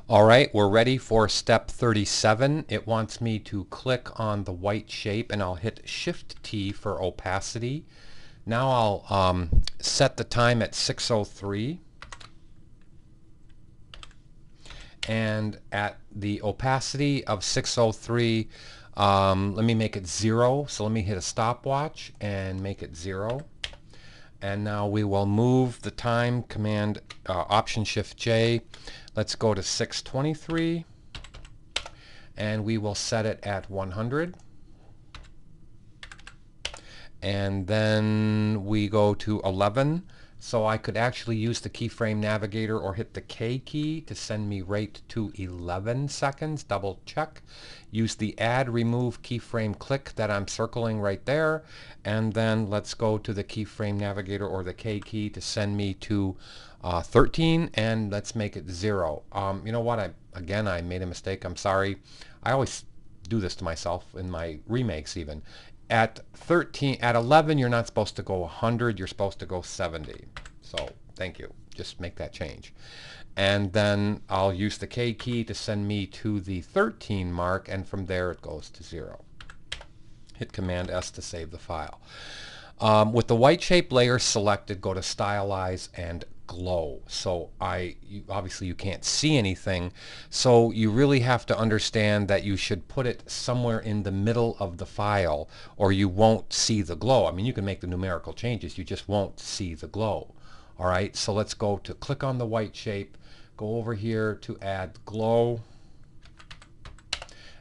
All right, we're ready for step 37. It wants me to click on the white shape and I'll hit Shift T for opacity. Now I'll set the time at 6:03, and at the opacity of 6:03, let me make it 0. So let me hit a stopwatch and make it 0. And now we will move the time command, Option Shift J. Let's go to 6:23 and we will set it at 100. And then we go to 11. So I could actually use the keyframe navigator or hit the K key to send me right to 11 seconds. Double check. Use the add remove keyframe click that I'm circling right there. And then let's go to the keyframe navigator or the K key to send me to 13, and let's make it 0. You know what? I made a mistake. I'm sorry. I always do this to myself in my remakes even. At 11, you're not supposed to go 100, you're supposed to go 70. So thank you. Just make that change. And then I'll use the K key to send me to the 13 mark, and from there it goes to 0. Hit Command S to save the file. With the white shape layer selected, go to Stylize and Glow. So obviously you can't see anything, so you really have to understand that you should put it somewhere in the middle of the file or you won't see the glow. I mean, you can make the numerical changes, you just won't see the glow. All right, so let's go to click on the white shape, go over here to add glow,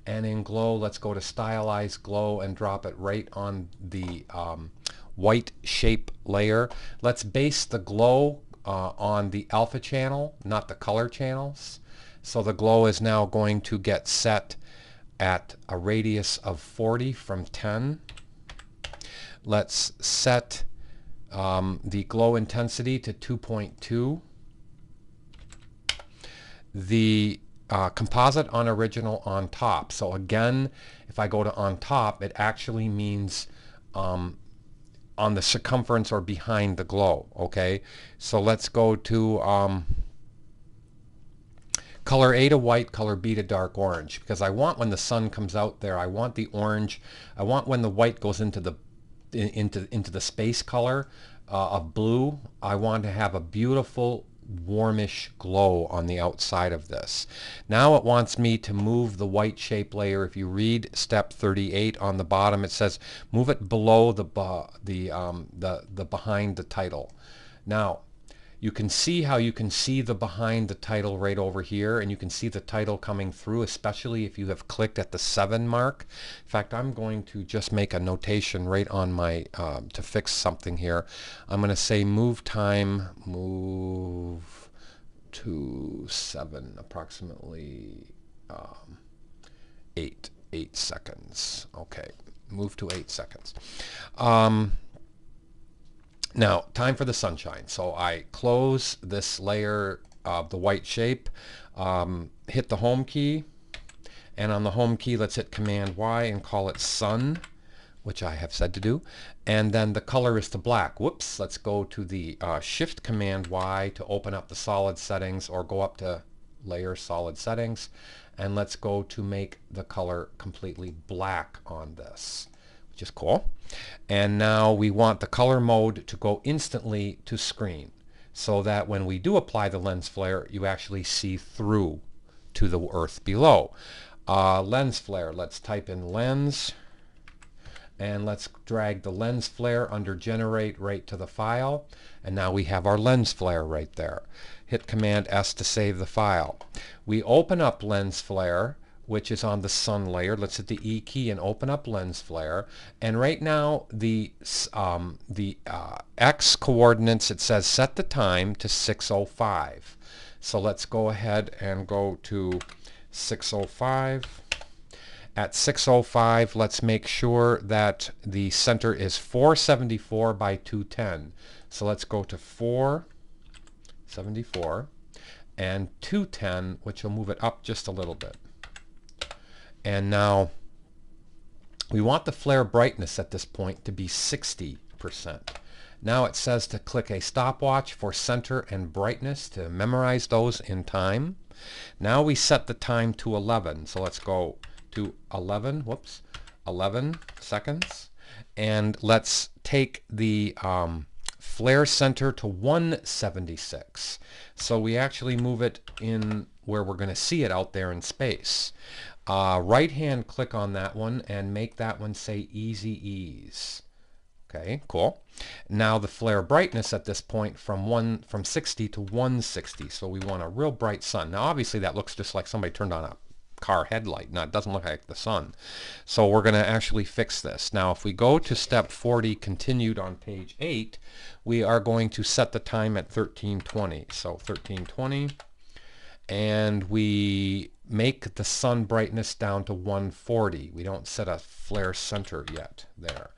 and in glow let's go to Stylize Glow and drop it right on the white shape layer. Let's base the glow on the alpha channel, not the color channels. So the glow is now going to get set at a radius of 40 from 10. Let's set the glow intensity to 2.2. The composite on original on top. So again, if I go to on top, it actually means on the circumference or behind the glow. Okay, so let's go to color A to white, color B to dark orange, because I want when the sun comes out there, I want the orange, I want when the white goes into the space color of blue, I want to have a beautiful warmish glow on the outside of this. Now it wants me to move the white shape layer. If you read step 38 on the bottom, it says move it below the behind the title. Now you can see how you can see the behind the title right over here, and you can see the title coming through, especially if you have clicked at the 7 mark. In fact, I'm going to just make a notation right on my to fix something here. I'm going to say move time, move to 7, approximately 8 seconds. Okay, move to 8 seconds. Now, time for the sunshine. So I close this layer of the white shape, hit the home key, and on the home key let's hit Command Y and call it sun, which I have said to do, and then the color is to black. Whoops, let's go to the Shift Command Y to open up the solid settings, or go up to Layer Solid Settings, and let's go to make the color completely black on this, which is cool. And now we want the color mode to go instantly to screen, so that when we do apply the lens flare, you actually see through to the earth below. Lens flare, let's type in lens, and let's drag the lens flare under generate right to the file, and now we have our lens flare right there. Hit Command S to save the file. We open up lens flare, which is on the sun layer. Let's hit the E key and open up lens flare. And right now the X coordinates, it says set the time to 6:05. So let's go ahead and go to 6:05. At 6:05, let's make sure that the center is 474 by 210. So let's go to 474 and 210, which will move it up just a little bit. And now we want the flare brightness at this point to be 60%. Now it says to click a stopwatch for center and brightness to memorize those in time. Now we set the time to 11. So let's go to 11 seconds. And let's take the flare center to 176. So we actually move it in where we're going to see it out there in space. Right hand click on that one and make that one say easy ease. Okay, cool. Now the flare brightness at this point from 60 to 160. So we want a real bright sun. Now obviously that looks just like somebody turned on a car headlight. Now it doesn't look like the sun. So we're going to actually fix this. Now if we go to step 40 continued on page 8, we are going to set the time at 1320. So 1320, and we make the sun brightness down to 140. We don't set a flare center yet there.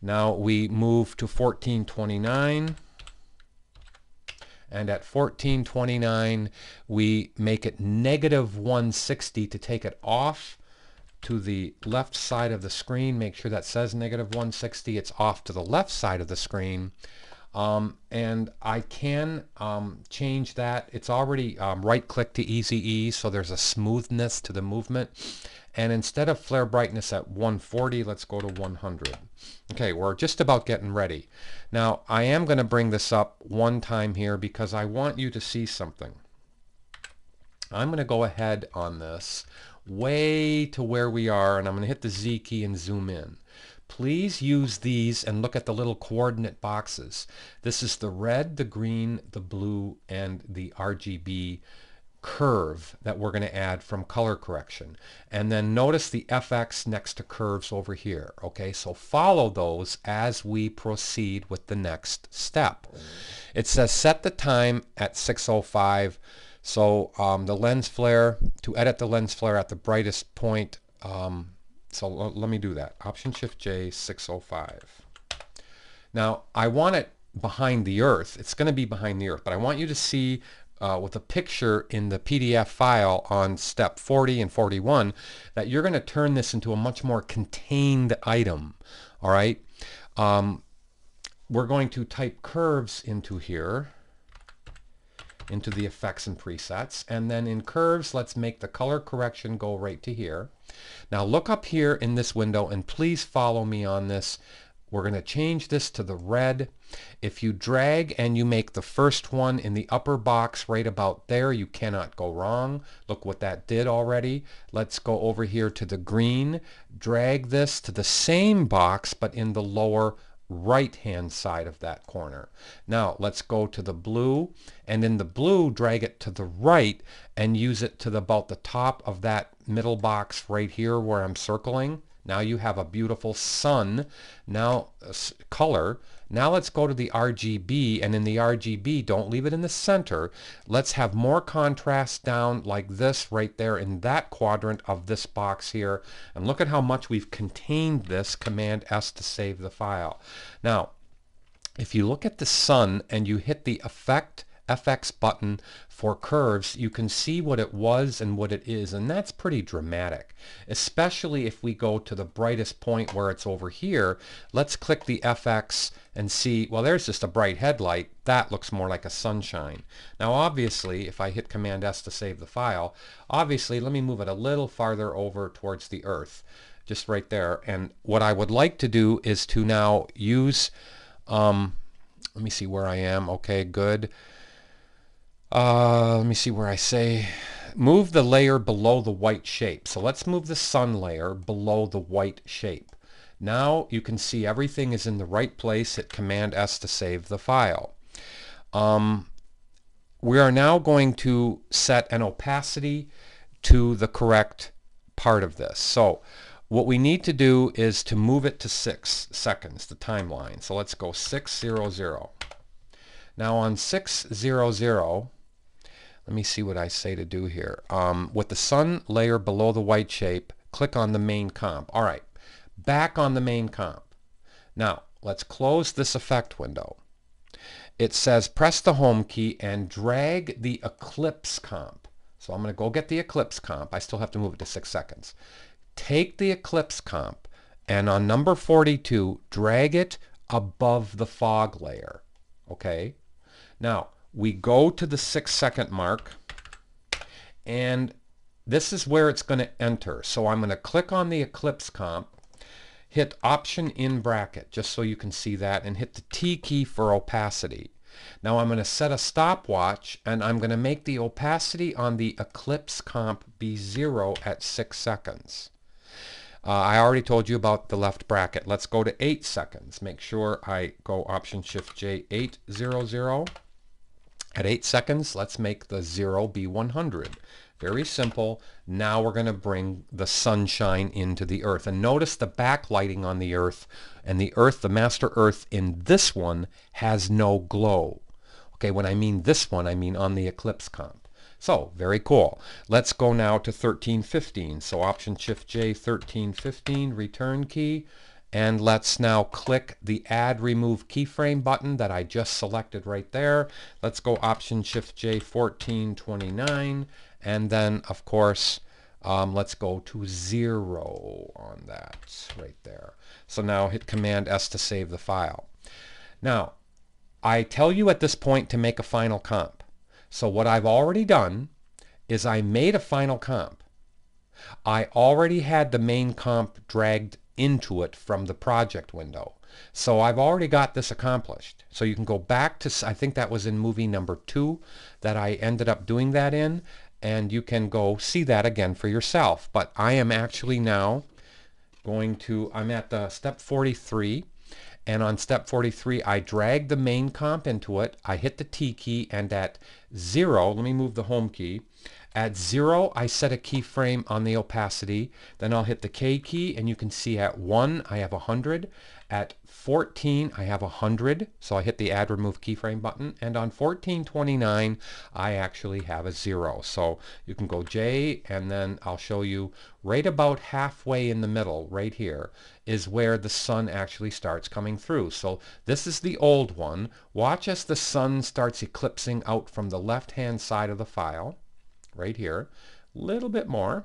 Now we move to 1429, and at 1429 we make it negative 160 to take it off to the left side of the screen. Make sure that says negative 160. It's off to the left side of the screen. And I can change that. It's already right click to easy ease, so there's a smoothness to the movement. And instead of flare brightness at 140, let's go to 100. Okay, we're just about getting ready. Now I am going to bring this up one time here because I want you to see something. I'm going to go ahead on this way to where we are, and I'm going to hit the Z key and zoom in. Please use these and look at the little coordinate boxes. This is the red, the green, the blue, and the RGB curve that we're going to add from color correction. And then notice the FX next to curves over here. Okay, so follow those as we proceed with the next step. It says set the time at 6:05. So the lens flare, to edit the lens flare at the brightest point, so let me do that. Option Shift J, 6:05. Now I want it behind the Earth. It's going to be behind the Earth, but I want you to see with a picture in the PDF file on step 40 and 41 that you're going to turn this into a much more contained item. All right. We're going to type curves into here, into the effects and presets, and then in curves let's make the color correction go right to here. Now look up here in this window and please follow me on this. We're going to change this to the red. If you drag and you make the first one in the upper box right about there, you cannot go wrong. Look what that did already. Let's go over here to the green. Drag this to the same box but in the lower right hand side of that corner. Now let's go to the blue, and in the blue drag it to the right and use it to about the top of that middle box right here where I'm circling. Now you have a beautiful sun now color. Now let's go to the RGB, and in the RGB, don't leave it in the center. Let's have more contrast down like this right there in that quadrant of this box here. And look at how much we've contained this. Command S to save the file. Now, if you look at the sun and you hit the FX button for curves, you can see what it was and what it is, and that's pretty dramatic, especially if we go to the brightest point where it's over here. Let's click the FX and see, well, there's just a bright headlight. That looks more like a sunshine. Now obviously, if I hit Command S to save the file, obviously let me move it a little farther over towards the Earth, just right there. And what I would like to do is to now use, let me see where I am. Okay, good. Let me see where I say move the layer below the white shape. So let's move the sun layer below the white shape. Now you can see everything is in the right place. Hit Command S to save the file. We are now going to set an opacity to the correct part of this. So what we need to do is to move it to 6 seconds, the timeline. So let's go 600. Now on 600, let me see what I say to do here. With the sun layer below the white shape, click on the main comp. All right, back on the main comp. Now, let's close this effect window. It says press the home key and drag the eclipse comp. So I'm going to go get the eclipse comp. I still have to move it to 6 seconds. Take the eclipse comp and on number 42, drag it above the fog layer. Okay? Now, we go to the 6 second mark And this is where it's going to enter. So I'm going to click on the ellipse comp, hit Option in bracket, just so you can see that, and hit the T key for opacity. Now I'm going to set a stopwatch, and I'm going to make the opacity on the ellipse comp be 0 at 6 seconds. I already told you about the left bracket. Let's go to 8 seconds. Make sure I go Option Shift J 800. At 8 seconds, let's make the 0 be 100. Very simple. Now we're going to bring the sunshine into the earth. And notice the backlighting on the earth. And the earth, the master earth in this one, has no glow. Okay, when I mean this one, I mean on the ellipse comp. So, very cool. Let's go now to 1315. So Option Shift J 1315, return key. And let's now click the Add Remove Keyframe button that I just selected right there. Let's go Option Shift J 1429. And then, of course, let's go to 0 on that right there. So now hit Command S to save the file. Now, I tell you at this point to make a final comp. So what I've already done is I made a final comp. I already had the main comp dragged into it from the project window. So I've already got this accomplished. So you can go back to, I think that was in movie number 2 that I ended up doing that in, and you can go see that again for yourself. But I am actually now going to, I'm at the step 43, and on step 43 I drag the main comp into it, I hit the T key, and at 0, let me move the home key, at 0 I set a keyframe on the opacity, then I'll hit the K key, and you can see at 1 I have 100, at 14 I have 100, so I hit the Add Remove Keyframe button, and on 1429 I actually have a 0. So you can go J, and then I'll show you right about halfway in the middle, right here, is where the sun actually starts coming through. So this is the old one. Watch as the sun starts eclipsing out from the left-hand side of the file, right here, a little bit more.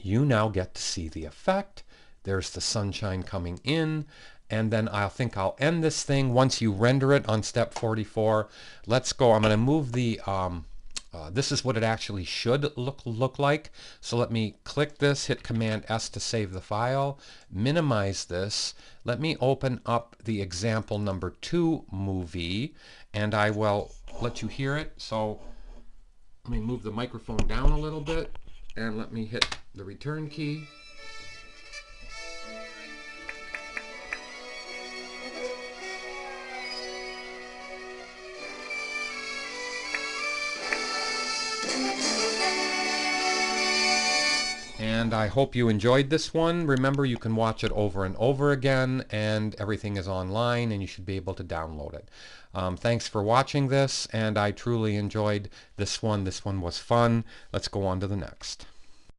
You now get to see the effect. There's the sunshine coming in, and then I think I'll end this thing once you render it on step 44. Let's go. I'm going to move the, this is what it actually should look like. So let me click this, hit Command S to save the file, minimize this. Let me open up the example number 2 movie, and I will let you hear it. So let me move the microphone down a little bit, and let me hit the return key. And I hope you enjoyed this one. Remember, you can watch it over and over again, and everything is online, and you should be able to download it. Thanks for watching this, and I truly enjoyed this one. This one was fun. Let's go on to the next.